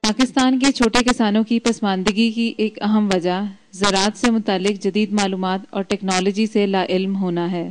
पाकिस्तान के छोटे किसानों की पसमानदगी की एक अहम वजह ज़राअत से मुतालिक जदीद मालूमात और टेक्नोलॉजी से लाइल्म होना है।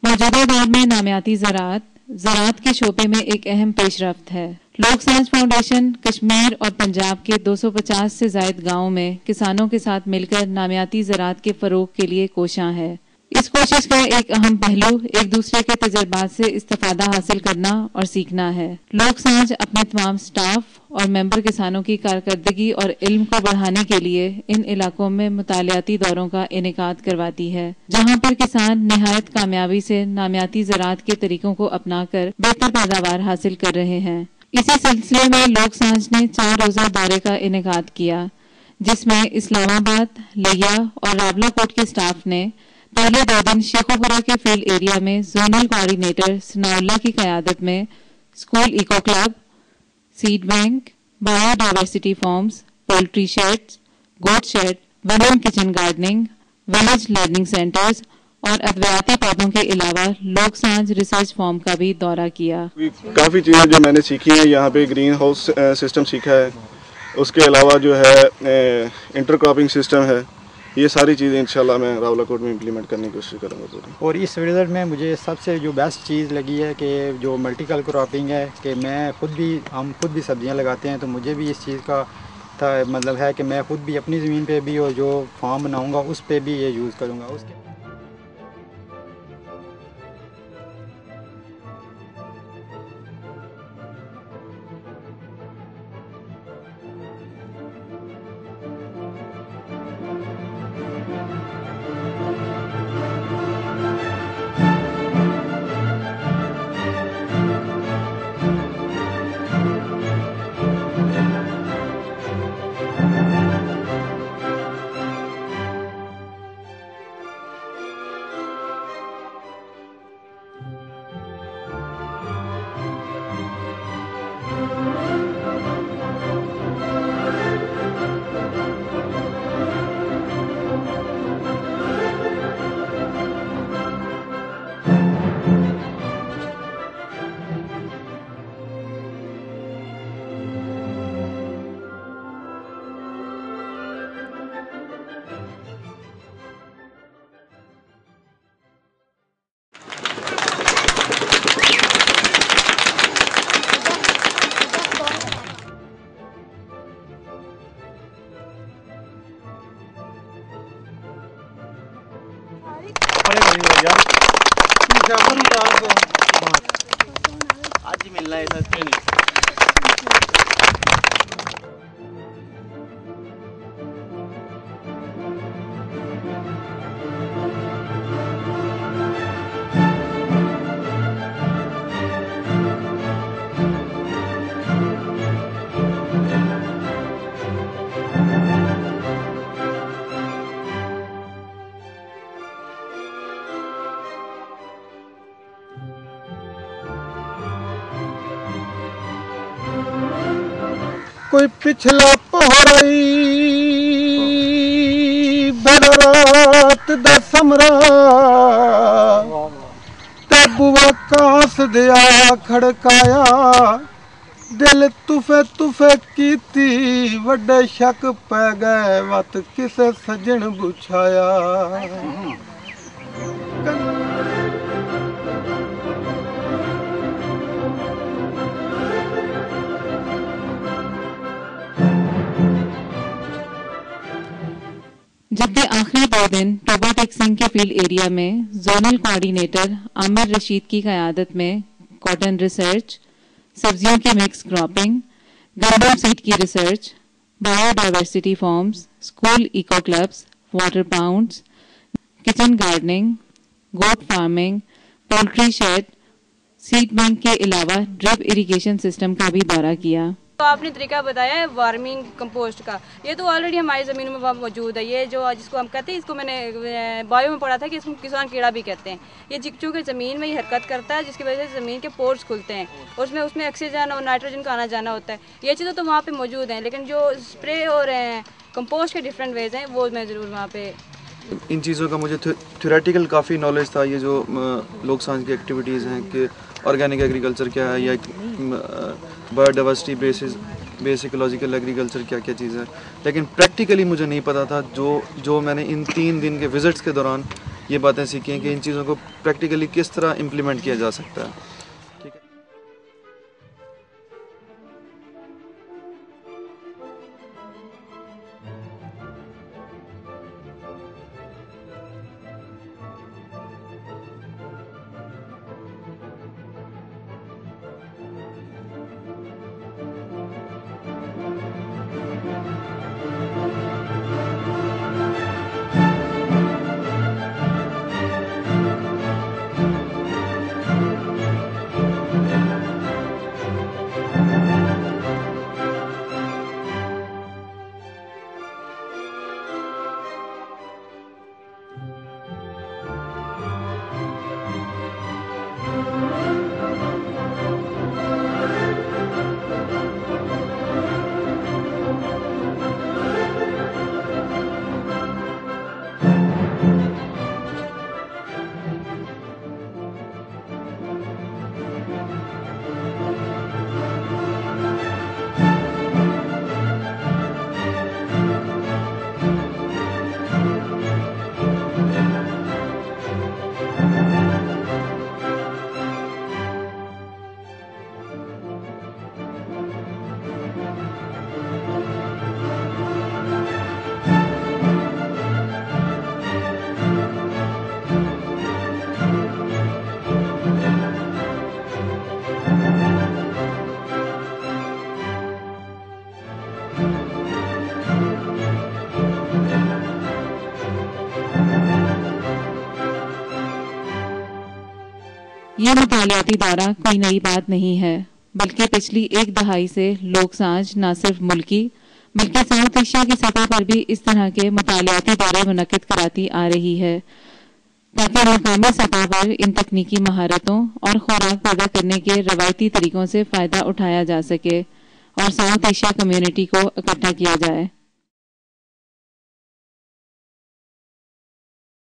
मौजूदा दौर में नामियाती ज़राअत के शोबे में एक अहम पेशरफ्त है। लोक सांझ फाउंडेशन कश्मीर और पंजाब के 250 से ज़ायद गाँवों में किसानों के साथ मिलकर नामियाती ज़राअत के फ़रोग के लिए कोशां है। इस कोशिश का एक अहम पहलू एक दूसरे के तजर्बात से इस्तिफादा हासिल करना और सीखना है। लोक सांझ अपने तमाम स्टाफ और मेंबर किसानों की कारकर्दगी और इल्म को बढ़ाने के लिए इन इलाकों में मुतालियाती दौरों का इनेकाद करवाती है, जहां पर किसान निहायत कामयाबी से नामियाती ज़राअत के तरीकों को अपनाकर बेहतर पैदावार हासिल कर रहे हैं। इसी सिलसिले में लोक सांझ ने 4 रोज़ा दौरे का इनेकाद किया, जिसमें इस्लामाबाद, लिया और रावलाकोट के स्टाफ ने पहले 2 दिन शेखोपुरा के फील्ड एरिया में जोनल कोऑर्डिनेटर सनाउल्लाह की क़यादत में school eco club, seed bank, biodiversity farms, poultry sheds, goat shed, women kitchen gardening, village learning centres और अद्वियाती पौधों के अलावा लोक सांझ रिसर्च फार्म का भी दौरा किया। काफ़ी चीज़ें जो मैंने सीखी हैं, यहाँ पे ग्रीन हाउस सिस्टम सीखा है, उसके अलावा जो है इंटरक्रॉपिंग सिस्टम है। ये सारी चीज़ें इंशाल्लाह मैं रावलाकोट में इम्प्लीमेंट करने की कोशिश करूँगा पूरी। और इस विज़िट में मुझे सबसे जो बेस्ट चीज़ लगी है कि जो मल्टीकल क्रॉपिंग है, कि हम खुद भी सब्जियां लगाते हैं, तो मुझे भी इस चीज़ का मतलब है कि मैं खुद भी अपनी ज़मीन पे भी और जो फार्म बनाऊँगा उस पर भी ये यूज़ करूँगा। उसके आज ही मिलना है सच नहीं। कोई पिछला पहराई बरात दा समरा ते बुआ कास दिया खड़काया, दिल तुफे तुफे कीती वड्डे शक पै गए वत किसे सजन बुछाया। जबकि आखिरी 2 दिन टोबा टेक्सिंग के फील्ड एरिया में जोनल कोऑर्डिनेटर आमिर रशीद की क़यादत में कॉटन रिसर्च, सब्जियों की मिक्स क्रॉपिंग, गंदम सीड की research, biodiversity farms, school eco clubs, water ponds, kitchen gardening, goat farming, poultry shed, seed bank के अलावा ड्रिप इरिगेशन सिस्टम का भी दौरा किया। तो आपने तरीका बताया है वार्मिंग कंपोस्ट का, ये तो ऑलरेडी हमारी ज़मीनों में मौजूद है। ये जो जिसको हम कहते हैं, इसको मैंने बायो में पढ़ा था कि इसको किसान कीड़ा भी कहते हैं। ये चूँकि ज़मीन में ये हरकत करता है, जिसकी वजह से ज़मीन के पोर्स खुलते हैं और उसमें ऑक्सीजन और नाइट्रोजन का आना जाना होता है। ये चीज़ें तो वहाँ पर मौजूद हैं, लेकिन जो स्प्रे और कंपोस्ट के डिफरेंट वेज हैं वो मैं ज़रूर वहाँ पर इन चीज़ों का मुझे थ्योरेटिकल काफ़ी नॉलेज था। ये जो लोक सांझ की एक्टिविटीज़ हैं कि ऑर्गेनिक एग्रीकल्चर क्या है या biodiversity basis basic ecological agriculture क्या क्या चीज़ है, लेकिन प्रैक्टिकली मुझे नहीं पता था। जो मैंने इन 3 दिन के विज़िट्स के दौरान ये बातें सीखी हैं कि इन चीज़ों को प्रैक्टिकली किस तरह इम्प्लीमेंट किया जा सकता है। ये मुतालियाती दायरा कोई नई बात नहीं है, बल्कि पिछली एक दहाई से लोक सांझ न सिर्फ मुल्की बल्कि साउथ एशिया की सतह पर भी इस तरह के मुतालियाती दायरे मुनक्किद कराती आ रही है, ताकि मकामी सतह पर इन तकनीकी महारतों और खुराक पैदा करने के रवायती तरीकों से फ़ायदा उठाया जा सके और साउथ एशिया कम्युनिटी को इकट्ठा किया जाए।